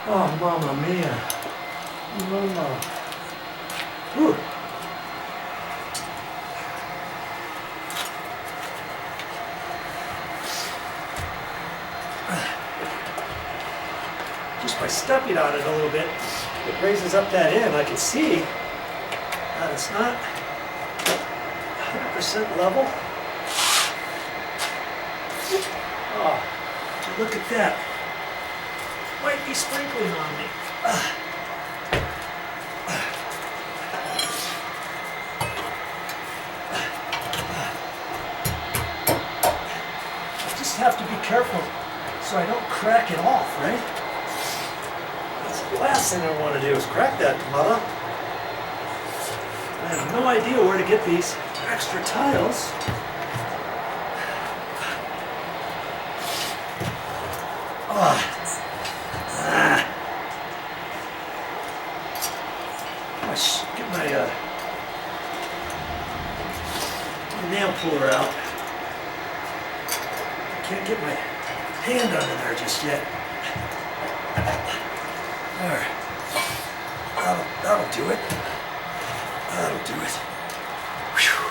Oh, mamma mia. Mama. Whew. Just by stepping on it a little bit, it raises up that end. I can see that it's not 100% level. Oh, look at that. Might be sprinkling on me. I just have to be careful so I don't crack it off, right? That's the last thing I want to do is crack that mother. I have no idea where to get these extra tiles. Get my nail puller out. I can't get my hand under there just yet. There. That'll do it. That'll do it. Whew.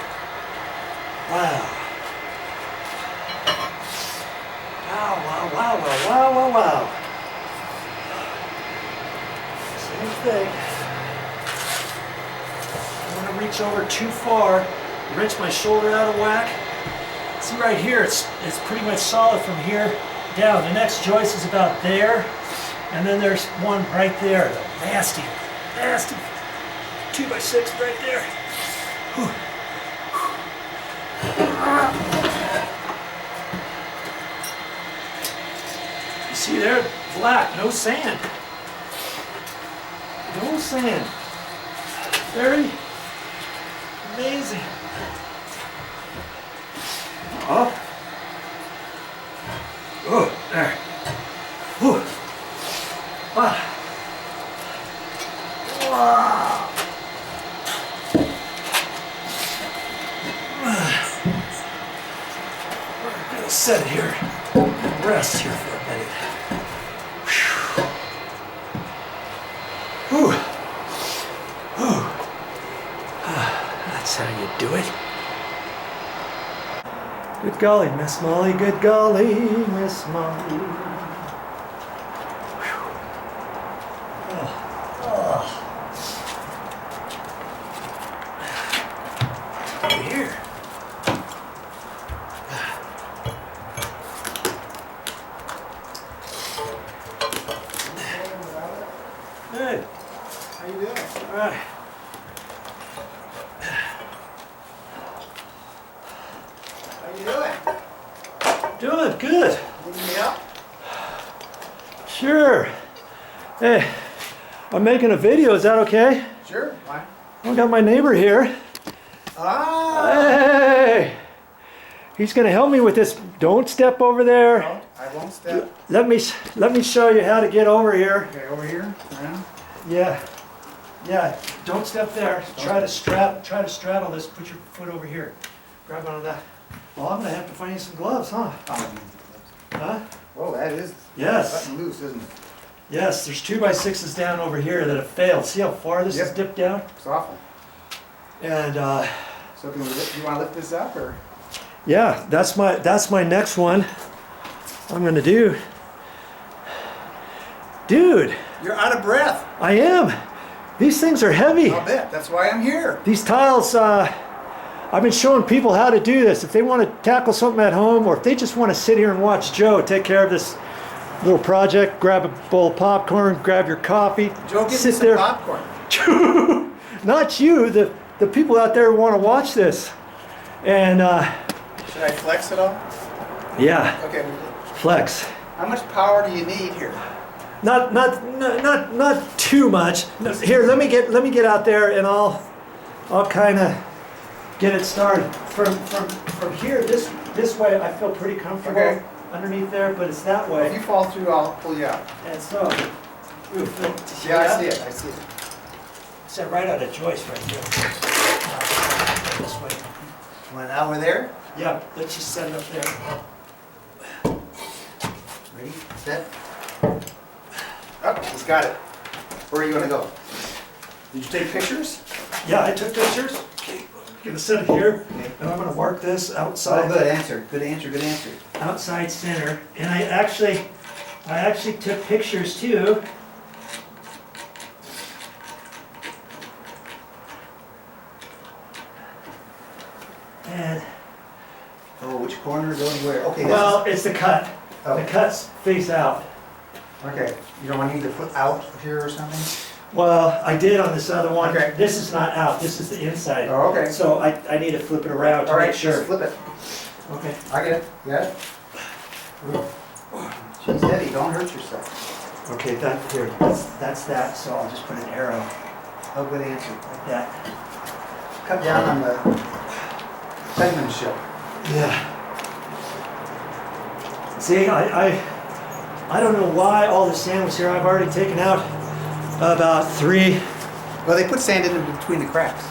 Wow. Wow. Same thing. I don't want to reach over too far, wrench my shoulder out of whack. See right here, it's pretty much solid from here down. The next joist is about there, and then there's one right there. The nasty 2x6 right there. Whew. You see there, black, no sand. No sand. Very amazing. Oh, there. Whew. Wow. Wow. We're gonna set it here and rest here for a minute. Whew. Whew. That's how you do it. Good golly, Miss Molly, good golly, Miss Molly. Over here. Good. How you doing? All right. How you doing? Doing good. Needing me up? Sure. Hey, I'm making a video. Is that okay? Sure. Why? I got my neighbor here. Ah! Hey, he's gonna help me with this. Don't step over there. No, I won't step. Let me show you how to get over here. Okay, over here. Around. Yeah. Don't step there. Try to straddle this. Put your foot over here. Grab onto that. Well, I'm gonna have to find you some gloves, huh? Huh? Whoa, that is Yes. cutting loose, isn't it? Yes. There's 2x6s down over here that have failed. See how far this is Yep. dipped down? It's awful. And So can we you want to lift this up or? yeah, that's my next one. I'm gonna do. Dude, You're out of breath. I am. These things are heavy. I'll bet. That's why I'm here. These tiles, I've been showing people how to do this. If they want to tackle something at home, or if they just want to sit here and watch Joe take care of this little project, grab a bowl of popcorn, grab your coffee, Joe, get me sit some there. popcorn. Not you, the people out there who want to watch this. And Should I flex it all? yeah, Okay. flex. How much power do you need here? Not too much. No, here, let me get out there, and I'll kind of get it started. From here, this way, I feel pretty comfortable. Okay. Underneath there, but it's that If way. you fall through, I'll pull you out. And so, ooh, see Yeah, that? I see it. I see it. Set right out of joist right here. This way. Well, now we're there. Yeah, let's just set it up there. Ready? Set. Oh, he's got it. Where are you gonna go? Did you take pictures? Yeah, I took pictures. Okay, I'm gonna set it here, and I'm gonna mark this outside. Oh, good answer. Good answer. Good answer. Outside center. And I actually took pictures too. And Oh, which corner going where? Okay. well, it's the cut. Oh. The cuts face out. Okay. You don't want me to put out here or something? Well, I did on this other one. Okay. This is not out. This is the inside. Oh, okay. So I need to flip it around to All right. make sure. Just flip it. Okay. I get it. You got it? She's heavy. Don't hurt yourself. Okay, here. That's that. So I'll just put an arrow Oh, good answer. like that. Cut down on the penmanship. Yeah. See, I don't know why all the sand was here. I've already taken out about 3. Well, they put sand in between the cracks.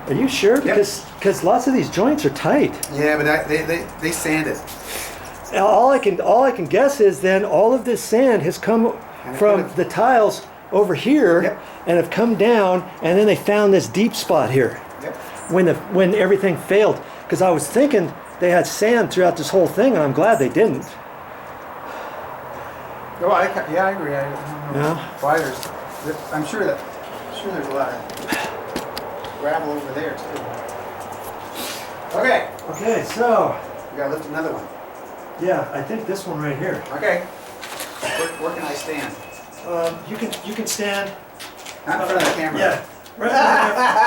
Are you sure? Yep. Because lots of these joints are tight. Yeah, but they sand it. Now, all I can guess is then all of this sand has come And it from could've- the tiles over here. Yep. And have come down, and then they found this deep spot here Yep. when everything failed. Because I was thinking they had sand throughout this whole thing, and I'm glad they didn't. Oh, yeah, I agree. I don't know Yeah. why I'm sure there's a lot of gravel over there too. Okay, Okay, so we gotta lift another one. yeah, I think this one right here. Okay. Where can I stand? You can stand. Not in front of the camera. Yeah, right there. No,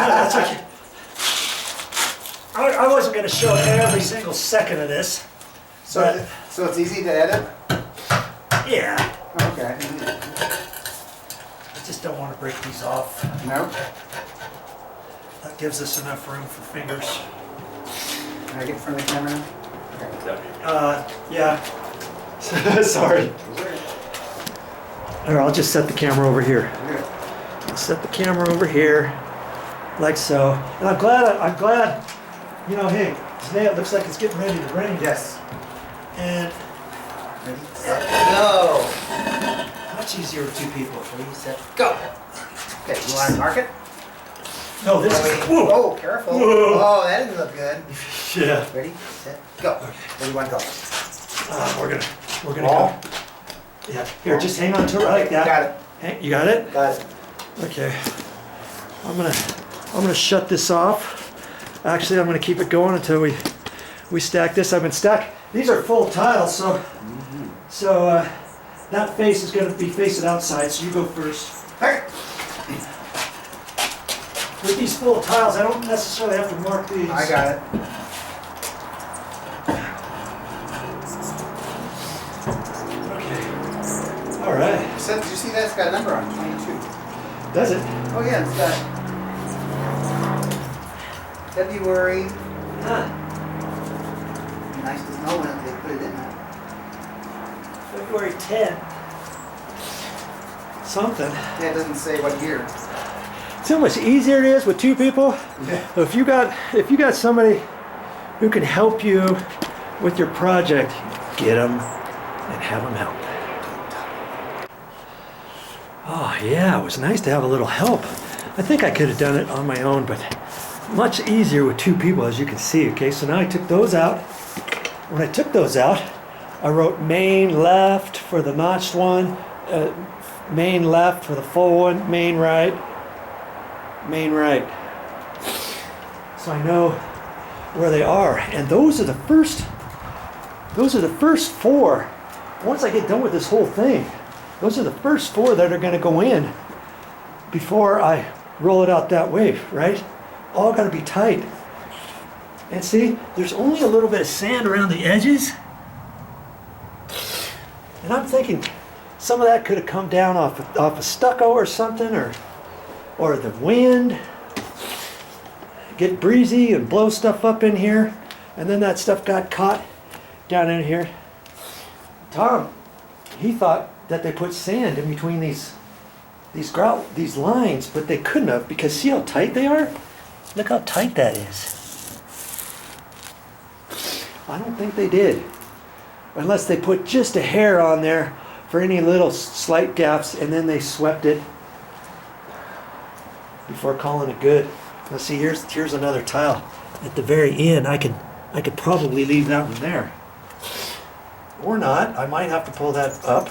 that's okay. I wasn't going to show every single second of this, but So it's easy to edit? yeah, Okay. I just don't want to break these off. No? That gives us enough room for fingers. Can I get in front of the camera now? Okay. Yeah. Sorry. Here, I'll just set the camera over here. Good. I'll set the camera over here, like so. And I'm glad, you know, hey, today it looks like it's getting ready to rain. Yes. And Ready, set, go! much easier with 2 people. Ready, set, go! Okay, you want to mark it? No, this Oh, is, wait. whoa. Oh, careful. Whoa. Oh, that didn't look good. Yeah. Ready, set, go. Where do you want to go? We're gonna All? go. Yeah. Here, just hang on to it like that. Got it. Hey, you got it? Got it. Okay. I'm gonna shut this off. Actually, I'm gonna keep it going until we stack this. I've been these are full tiles, so that face is gonna be facing outside. So you go first. Hey! With these full tiles, I don't necessarily have to mark these. I got it. Okay. All right. So, did you see that? It's got a number on it, 22. Does it? Oh yeah, it's got February. Huh. Nice to know when they put it in there. February 10th. Something. Yeah, it doesn't say what year. See how much easier it is with 2 people? Yeah. If you got somebody who can help you with your project, get them and have them help. Oh yeah, it was nice to have a little help. I think I could have done it on my own, but much easier with 2 people, as you can see. Okay, so now I took those out. When I took those out, I wrote main left for the notched one, main left for the full one, main right. So I know where they are, and those are the first 4. Once I get done with this whole thing, those are the first 4 that are going to go in before I roll it out that way, right? All got to be tight. And see, there's only a little bit of sand around the edges, and I'm thinking some of that could have come down off of stucco or something, or the wind get breezy and blow stuff up in here, and then that stuff got caught down in here. Tom, he thought that they put sand in between these lines, but they couldn't have, because see how tight they are? Look how tight that is. I don't think they did. unless they put just a hair on there for any little slight gaps, and then they swept it before calling it good. Let's see, here's another tile at the very end. I could probably leave that one there. Or not. I might have to pull that up.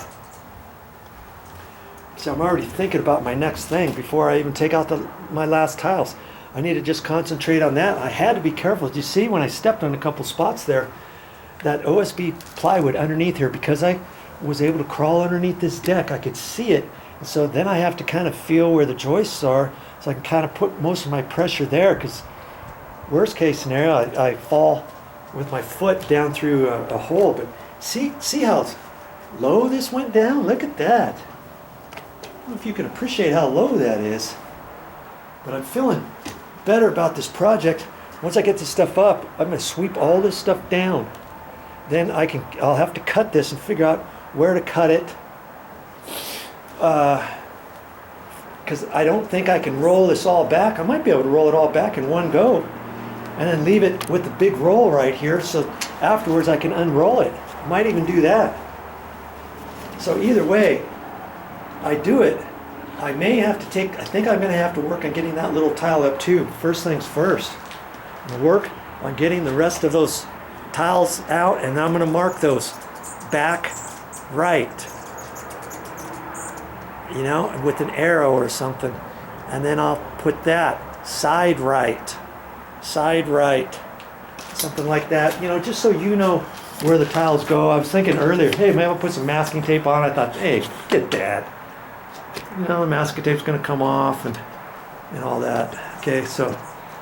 So I'm already thinking about my next thing before I even take out my last tiles. I need to just concentrate on that. I had to be careful. Did you see when I stepped on a couple spots there, that OSB plywood underneath here, because I was able to crawl underneath this deck, I could see it. And so then I have to kind of feel where the joists are, so I can kind of put most of my pressure there, because worst case scenario, I fall with my foot down through a hole. But see how low this went down? Look at that. I don't know if you can appreciate how low that is, but I'm feeling better about this project. Once I get this stuff up, I'm going to sweep all this stuff down. Then I'll have to cut this and figure out where to cut it. Because I don't think I can roll this all back. I might be able to roll it all back in one go and then leave it with the big roll right here, so afterwards I can unroll it. Might even do that. So either way I do it, I think I'm going to have to work on getting that little tile up too. First things first. I'm going to work on getting the rest of those tiles out, and I'm going to mark those back right, you know, with an arrow or something. And then I'll put that side right, something like that, you know, just so you know where the tiles go. I was thinking earlier, hey, maybe I'll put some masking tape on. I thought, hey, get that. You know, the masking tape's going to come off and all that. Okay, so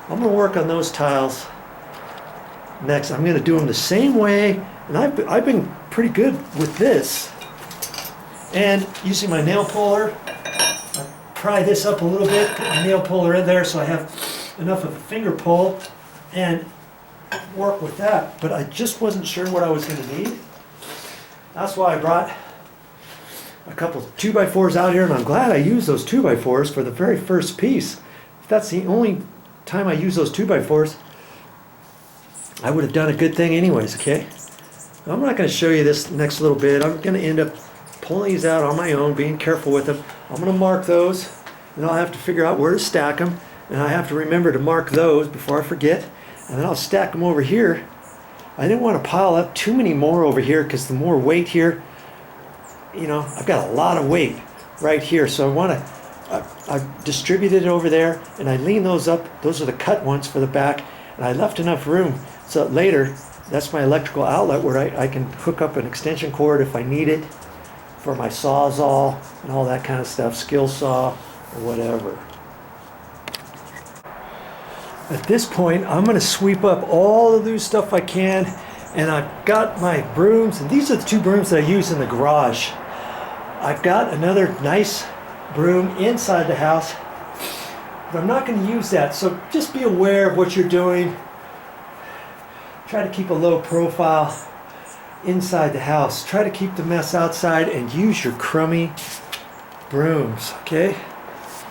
I'm going to work on those tiles next. I'm going to do them the same way, and I've been pretty good with this. And using my nail puller, I pry this up a little bit, put my nail puller in there so I have enough of a finger pull, and work with that. But I just wasn't sure what I was going to need. That's why I brought a couple 2x4s out here, and I'm glad I used those 2x4s for the very first piece. If that's the only time I use those 2x4s, I would have done a good thing anyways, okay? I'm not going to show you this next little bit. I'm going to end up pulling these out on my own, being careful with them. I'm going to mark those, and I'll have to figure out where to stack them, and I have to remember to mark those before I forget, and then I'll stack them over here. I didn't want to pile up too many more over here, because the more weight here, you know, I've got a lot of weight right here, so I've distributed it over there, and I lean those up. Those are the cut ones for the back, and I left enough room so that later, that's my electrical outlet where I can hook up an extension cord if I need it for my Sawzall and all that kind of stuff, skill saw or whatever. At this point, I'm going to sweep up all of this stuff I can, and I've got my brooms, and these are the two brooms that I use in the garage. I've got another nice broom inside the house, but I'm not going to use that, so just be aware of what you're doing. Try to keep a low profile inside the house. Try to keep the mess outside and use your crummy brooms, okay?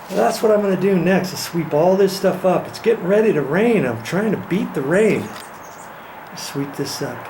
Well, that's what I'm going to do next, is sweep all this stuff up. It's getting ready to rain. I'm trying to beat the rain. Sweep this up.